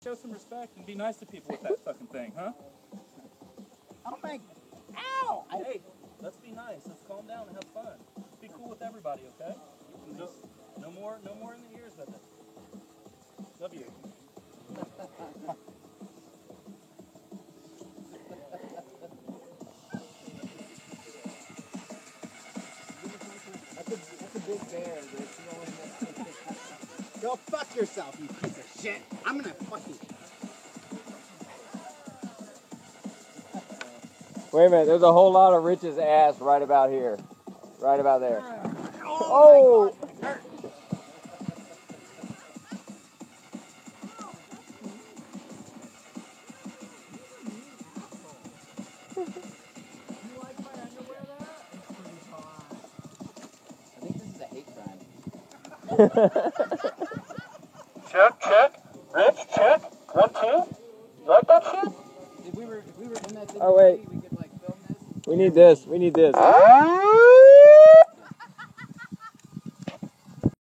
Show some respect and be nice to people with that fucking thing, huh? Oh my, ow! Hey, let's be nice. Let's calm down and have fun. Let's be cool with everybody, okay? No more in the ears with it. Love you. That's a big bear, Rich. Go fuck yourself, you piece of shit. I'm gonna fucking... Wait a minute, there's a whole lot of Rich's ass right about here. Right about there. Oh! I think this is a hate crime. Check. Rich, check. 1, 2. You like that shit? If we were in that Oh, wait. we could like film this. We need this.